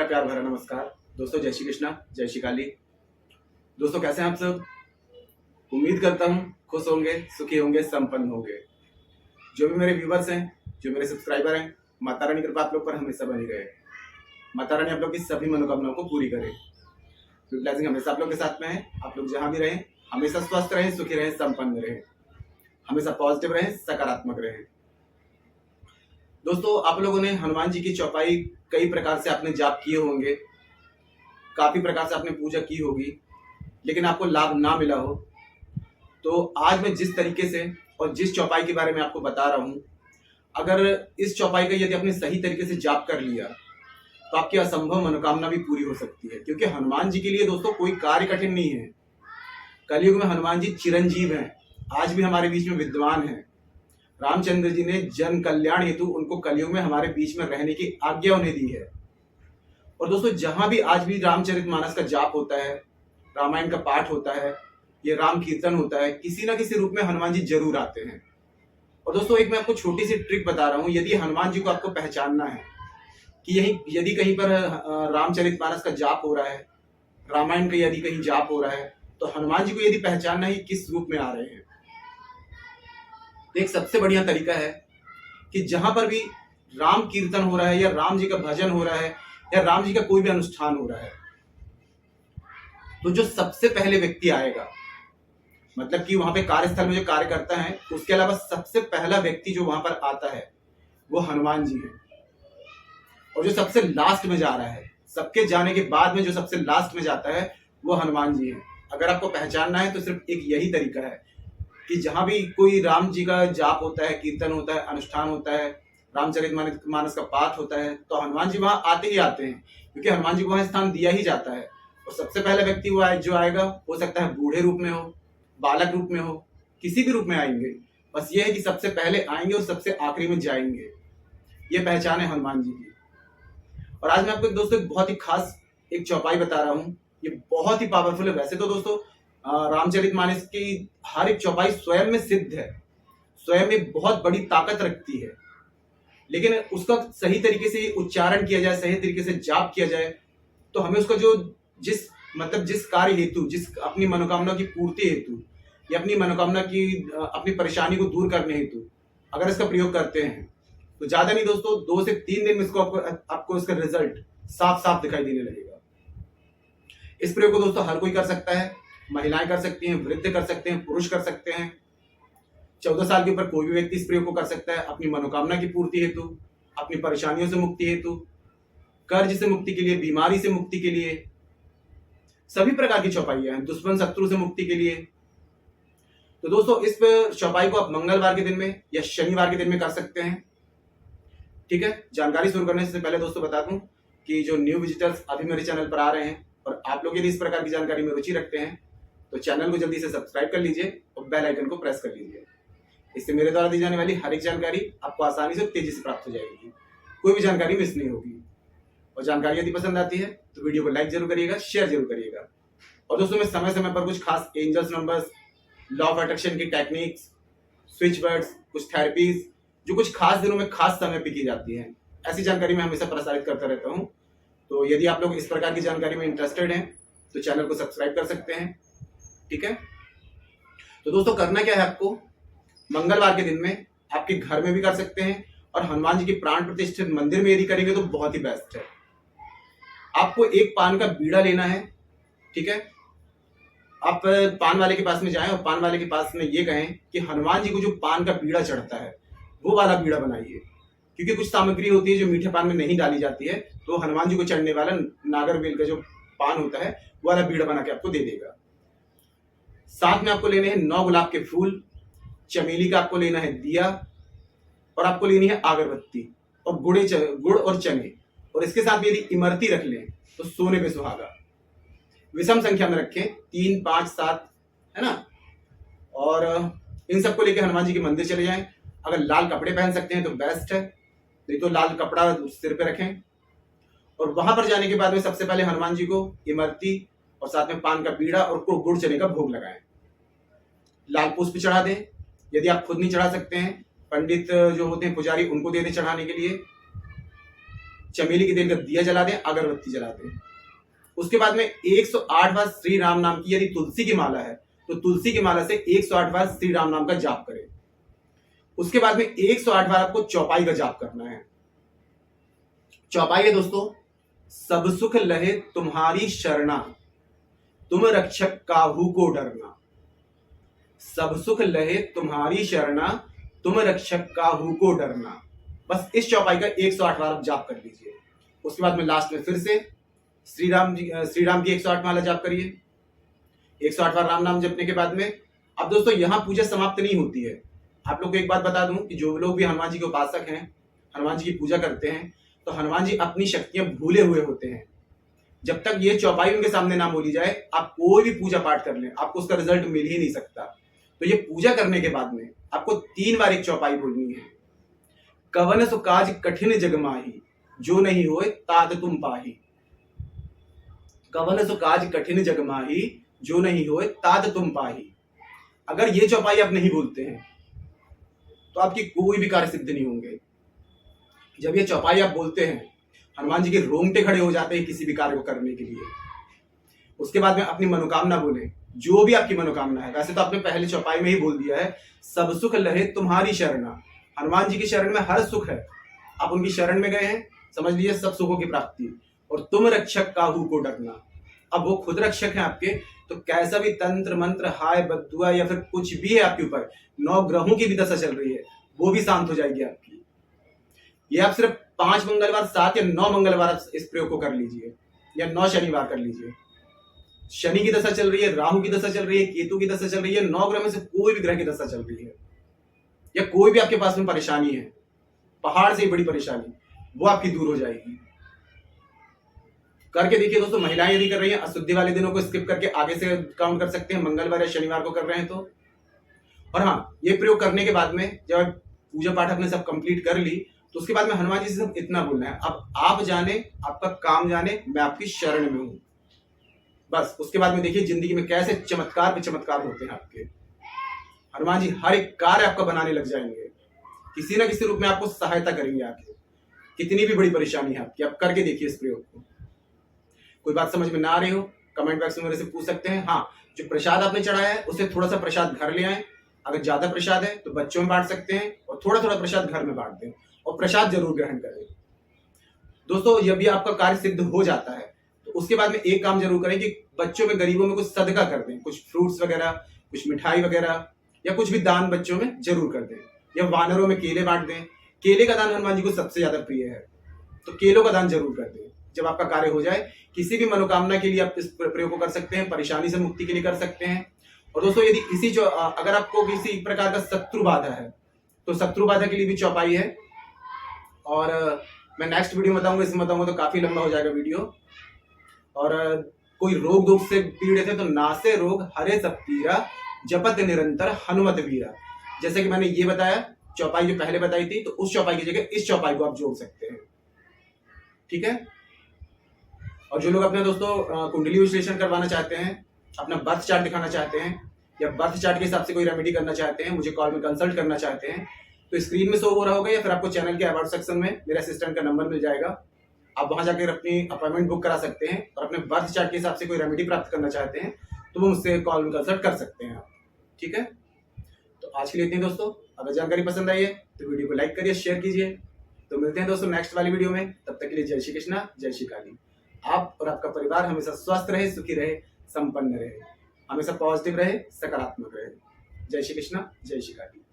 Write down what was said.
प्यार भरा नमस्कार दोस्तों। जय श्री कृष्णा, जय श्री काली। दोस्तों कैसे हैं आप सब? उम्मीद करता हूँ खुश होंगे, सुखी होंगे, संपन्न होंगे। जो भी मेरे व्यूवर्स हैं, जो मेरे सब्सक्राइबर हैं, माता रानी कृपा आप लोग पर हमेशा बनी रहे। माता रानी आप लोग की सभी मनोकामनाओं को पूरी करे। तो ब्लेसिंग हमेशा आप लोग के साथ में है। आप लोग जहाँ भी रहें हमेशा स्वस्थ रहें, सुखी रहें, संपन्न रहें, हमेशा पॉजिटिव रहें, सकारात्मक रहें। दोस्तों आप लोगों ने हनुमान जी की चौपाई कई प्रकार से आपने जाप किए होंगे, काफी प्रकार से आपने पूजा की होगी, लेकिन आपको लाभ ना मिला हो तो आज मैं जिस तरीके से और जिस चौपाई के बारे में आपको बता रहा हूं, अगर इस चौपाई का यदि आपने सही तरीके से जाप कर लिया तो आपकी असंभव मनोकामना भी पूरी हो सकती है। क्योंकि हनुमान जी के लिए दोस्तों कोई कार्य कठिन नहीं है। कलयुग में हनुमान जी चिरंजीव हैं, आज भी हमारे बीच में विद्यमान हैं। रामचंद्र जी ने जन कल्याण हेतु उनको कलयुग में हमारे बीच में रहने की आज्ञा उन्हें दी है। और दोस्तों जहां भी आज भी रामचरितमानस का जाप होता है, रामायण का पाठ होता है, ये राम कीर्तन होता है, किसी ना किसी रूप में हनुमान जी जरूर आते हैं। और दोस्तों एक मैं आपको छोटी सी ट्रिक बता रहा हूं। यदि हनुमान जी को आपको पहचानना है कि यही यदि कहीं पर रामचरितमानस का जाप हो रहा है, रामायण का यदि कहीं जाप हो रहा है, तो हनुमान जी को यदि पहचानना है किस रूप में आ रहे हैं, तो एक सबसे बढ़िया तरीका है कि जहां पर भी राम कीर्तन हो रहा है या राम जी का भजन हो रहा है या राम जी का कोई भी अनुष्ठान हो रहा है, तो जो सबसे पहले व्यक्ति आएगा, मतलब कि वहां पे कार्यस्थल में जो कार्य करता है, उसके अलावा सबसे पहला व्यक्ति जो वहां पर आता है वो हनुमान जी है। और जो सबसे लास्ट में जा रहा है, सबके जाने के बाद में जो सबसे लास्ट में जाता है वो हनुमान जी है। अगर आपको पहचानना है तो सिर्फ एक यही तरीका है कि जहां भी कोई राम जी का जाप होता है, कीर्तन होता है, अनुष्ठान होता है, रामचरितमानस का पाठ होता है, तो हनुमान जी वहां आते ही आते हैं। क्योंकि हनुमान जी को वहां स्थान दिया ही जाता है। और सबसे पहला व्यक्ति वो जो आएगा, हो सकता है बूढ़े रूप में हो, बालक रूप में हो, किसी भी रूप में आएंगे। बस ये है कि सबसे पहले आएंगे और सबसे आखिरी में जाएंगे। ये पहचान है हनुमान जी की। और आज मैं आपको दोस्तों एक बहुत ही खास एक चौपाई बता रहा हूँ। ये बहुत ही पावरफुल है। वैसे तो दोस्तों रामचरितमानस की हर एक चौपाई स्वयं में सिद्ध है, स्वयं में बहुत बड़ी ताकत रखती है, लेकिन उसका सही तरीके से उच्चारण किया जाए, सही तरीके से जाप किया जाए, तो हमें उसका जो जिस कार्य हेतु, जिस अपनी मनोकामना की पूर्ति हेतु या अपनी मनोकामना की अपनी परेशानी को दूर करने हेतु अगर इसका प्रयोग करते हैं तो ज्यादा नहीं दोस्तों, 2 से 3 दिन में इसको आपको इसका रिजल्ट साफ साफ दिखाई देने लगेगा। इस प्रयोग को दोस्तों हर कोई कर सकता है। महिलाएं कर सकती हैं, वृद्ध कर सकते हैं, पुरुष कर सकते हैं। 14 साल के ऊपर कोई भी व्यक्ति इस प्रयोग को कर सकता है अपनी मनोकामना की पूर्ति हेतु, अपनी परेशानियों से मुक्ति हेतु, कर्ज से मुक्ति के लिए, बीमारी से मुक्ति के लिए, सभी प्रकार की चौपाइयां हैं, दुश्मन शत्रु से मुक्ति के लिए। तो दोस्तों इस चौपाई को आप मंगलवार के दिन में या शनिवार के दिन में कर सकते हैं। ठीक है, जानकारी शुरू करने से पहले दोस्तों बता दूं कि जो न्यू विजिटर्स अभी मेरे चैनल पर आ रहे हैं और आप लोग यदि इस प्रकार की जानकारी में रुचि रखते हैं तो चैनल को जल्दी से सब्सक्राइब कर लीजिए और बेल आइकन को प्रेस कर लीजिए। इससे मेरे द्वारा दी जाने वाली हर एक जानकारी आपको आसानी से तेजी से प्राप्त हो जाएगी, कोई भी जानकारी मिस नहीं होगी। और जानकारी यदि पसंद आती है तो वीडियो को लाइक जरूर करिएगा, शेयर जरूर करिएगा। और दोस्तों मैं समय समय पर कुछ खास angels numbers, law of attraction की टेक्निक्स, स्विच वर्ड्स, कुछ थेरेपीज जो कुछ खास दिनों में खास समय पे की जाती है, ऐसी जानकारी मैं हमेशा प्रसारित करता रहता हूँ। तो यदि आप लोग इस प्रकार की जानकारी में इंटरेस्टेड हैं तो चैनल को सब्सक्राइब कर सकते हैं। ठीक है, तो दोस्तों करना क्या है, आपको मंगलवार के दिन में आपके घर में भी कर सकते हैं और हनुमान जी की प्राण प्रतिष्ठित मंदिर में यदि करेंगे तो बहुत ही बेस्ट है। आपको एक पान का बीड़ा लेना है। ठीक है, आप पान वाले के पास में जाएं और पान वाले के पास में ये कहें कि हनुमान जी को जो पान का बीड़ा चढ़ता है वो वाला बीड़ा बनाइए। क्योंकि कुछ सामग्री होती है जो मीठे पान में नहीं डाली जाती है, तो हनुमान जी को चढ़ने वाला नागरवेल का जो पान होता है वो वाला बीड़ा बना के आपको दे देगा। साथ में आपको लेने हैं 9 गुलाब के फूल, चमेली का आपको लेना है दिया, और आपको लेनी है अगरबत्ती और गुड़ और चने। और इसके साथ भी यदि इमरती रख लें तो सोने पे सुहागा। विषम संख्या में रखें, 3, 5, 7, है ना। और इन सबको लेकर हनुमान जी के मंदिर चले जाएं। अगर लाल कपड़े पहन सकते हैं तो बेस्ट है, नहीं तो लाल कपड़ा सिर पे रखें। और वहां पर जाने के बाद में सबसे पहले हनुमान जी को इमरती और साथ में पान का बीड़ा और गुड़ चने का भोग लगाएं। लाल पुष्प चढ़ा दें। यदि आप खुद नहीं चढ़ा सकते हैं, पंडित जो होते हैं पुजारी, उनको दे दें चढ़ाने के लिए। चमेली के तेल का दिया जला दें, अगरबत्ती जला दें। उसके बाद में 108 बार श्री राम नाम की, यदि तुलसी की माला है तो तुलसी की माला से 108 बार श्री राम नाम का जाप करें। उसके बाद में 108 बार आपको चौपाई का जाप करना है। चौपाई है दोस्तों, सब सुख लहे तुम्हारी शरणा, तुम रक्षक काहू को डरना। सब सुख लहे तुम्हारी शरणा, तुम रक्षक काहू को डरना। बस इस चौपाई का 108 बार आप जाप कर लीजिए। उसके बाद में लास्ट में फिर से श्री राम की 108 माला जाप करिए। 108 बार राम नाम जपने के बाद में अब दोस्तों यहाँ पूजा समाप्त नहीं होती है। आप लोग को एक बात बता दूं कि जो लोग भी हनुमान जी के उपासक हैं, हनुमान जी की पूजा करते हैं, तो हनुमान जी अपनी शक्तियां भूले हुए होते हैं। जब तक ये चौपाई उनके सामने ना बोली जाए, आप कोई भी पूजा पाठ कर लें, आपको उसका रिजल्ट मिल ही नहीं सकता। तो ये पूजा करने के बाद में आपको 3 बार एक चौपाई बोलनी है। कवन सु काज कठिन जग माही, जो नहीं होए तात तुम पाही। कवन सु काज कठिन जग माही, जो नहीं होए तात तुम पाही। अगर ये चौपाई आप नहीं बोलते हैं तो आपकी कोई भी कार्य सिद्ध नहीं होंगे। जब ये चौपाई आप बोलते हैं, हनुमान जी के रोंगटे खड़े हो जाते हैं किसी भी कार्य को करने के लिए। उसके बाद में अपनी मनोकामना बोले, जो भी आपकी मनोकामना है। वैसे तो आपने पहले चौपाई में ही बोल दिया है, सब सुख लहे तुम्हारी शरणा। हनुमान जी की शरण में हर सुख है। आप उनकी शरण में गए हैं, समझ लीजिए सब सुखों की प्राप्ति। और तुम रक्षक काहू को डरना। अब वो खुद रक्षक हैं आपके, तो कैसा भी तंत्र मंत्र, हाय बद्दुआ या फिर कुछ भी है आपके ऊपर, 9 ग्रहों की भी दशा चल रही है, वो भी शांत हो जाएगी आपकी। ये आप सिर्फ 5 मंगलवार, 7 या 9 मंगलवार आप इस प्रयोग को कर लीजिए, या 9 शनिवार कर लीजिए। शनि की दशा चल रही है, राहु की दशा चल रही है, केतु की दशा चल रही है, 9 ग्रह में से कोई भी ग्रह की दशा चल रही है, या कोई भी आपके पास में परेशानी है, पहाड़ से ही बड़ी परेशानी, वो आपकी दूर हो जाएगी। करके देखिए दोस्तों। महिलाएं यदि कर रही हैं, अशुद्धि वाले दिनों को स्किप करके आगे से काउंट कर सकते हैं, मंगलवार या शनिवार को कर रहे हैं तो। और हाँ, ये प्रयोग करने के बाद में जब पूजा पाठ आपने सब कंप्लीट कर ली, तो उसके बाद में हनुमान जी से सब इतना बोलना है, अब आप जाने, आपका काम जाने, मैं आपकी शरण में हूं। बस उसके बाद में देखिए जिंदगी में कैसे चमत्कार पे चमत्कार होते हैं आपके। हनुमान जी हर एक कार्य आपका बनाने लग जाएंगे, किसी ना किसी रूप में आपको सहायता करेंगे आके। कितनी भी बड़ी परेशानी है आपकी, आप करके देखिए इस प्रयोग को। कोई बात समझ में ना आ रही हो, कमेंट बॉक्स में मेरे से पूछ सकते हैं। हाँ, जो प्रसाद आपने चढ़ाया है उसे थोड़ा सा प्रसाद घर ले आए। अगर ज्यादा प्रसाद है तो बच्चों में बांट सकते हैं, और थोड़ा थोड़ा प्रसाद घर में बांट दें, और प्रसाद जरूर ग्रहण करें। दोस्तों, जब भी आपका कार्य सिद्ध हो जाता है तो उसके बाद में एक काम जरूर करें कि बच्चों में, गरीबों में कुछ सदका कर दें, कुछ फ्रूट्स वगैरह, कुछ मिठाई वगैरह, या कुछ भी दान बच्चों में जरूर कर दें, या वानरों में केले बांट दें। केले का दान हनुमान जी को सबसे ज्यादा प्रिय है, तो केलों का दान जरूर कर दें। जब आपका कार्य हो जाए, किसी भी मनोकामना के लिए आप इस प्रयोग को कर सकते हैं, परेशानी से मुक्ति के लिए कर सकते हैं। और दोस्तों, यदि अगर आपको किसी प्रकार का शत्रु बाधा है, तो शत्रु बाधा के लिए भी चौपाई है, और मैं नेक्स्ट वीडियो में बताऊंगा। इसमें बताऊंगा तो काफी लंबा हो जाएगा वीडियो। और कोई रोग दोग से पीड़ित है तो नासे रोग हरे सब पीरा, जपत निरंतर हनुमत वीरा। जैसे कि मैंने ये बताया, चौपाई जो पहले बताई थी, तो उस चौपाई की जगह इस चौपाई को आप जोड़ सकते हैं। ठीक है। और जो लोग अपने दोस्तों कुंडली विश्लेषण करवाना चाहते हैं, अपना बर्थ चार्ट दिखाना चाहते हैं, या बर्थ चार्ट के हिसाब से कोई रेमेडी करना चाहते हैं, मुझे कॉल में कंसल्ट करना चाहते हैं, तो स्क्रीन में शो हो रहा होगा, या फिर आपको चैनल के अबाउट सेक्शन में मेरे असिस्टेंट का नंबर मिल जाएगा। आप वहां जाकर अपनी अपॉइंटमेंट बुक करा सकते हैं, और अपने बर्थ चार्ट के हिसाब से कोई रेमेडी प्राप्त करना चाहते हैं तो वो मुझसे कॉल में कंसल्ट कर सकते हैं आप। ठीक है। तो आज के लिए इतनी दोस्तों। अगर जानकारी पसंद आई है तो वीडियो को लाइक करिए, शेयर कीजिए। तो मिलते हैं दोस्तों नेक्स्ट वाली वीडियो में। तब तक के लिए जय श्री कृष्णा, जय श्री काली। आप और आपका परिवार हमेशा स्वस्थ रहे, सुखी रहे, संपन्न रहे, हमेशा पॉजिटिव रहे, सकारात्मक रहे। जय श्री कृष्णा, जय श्री काली।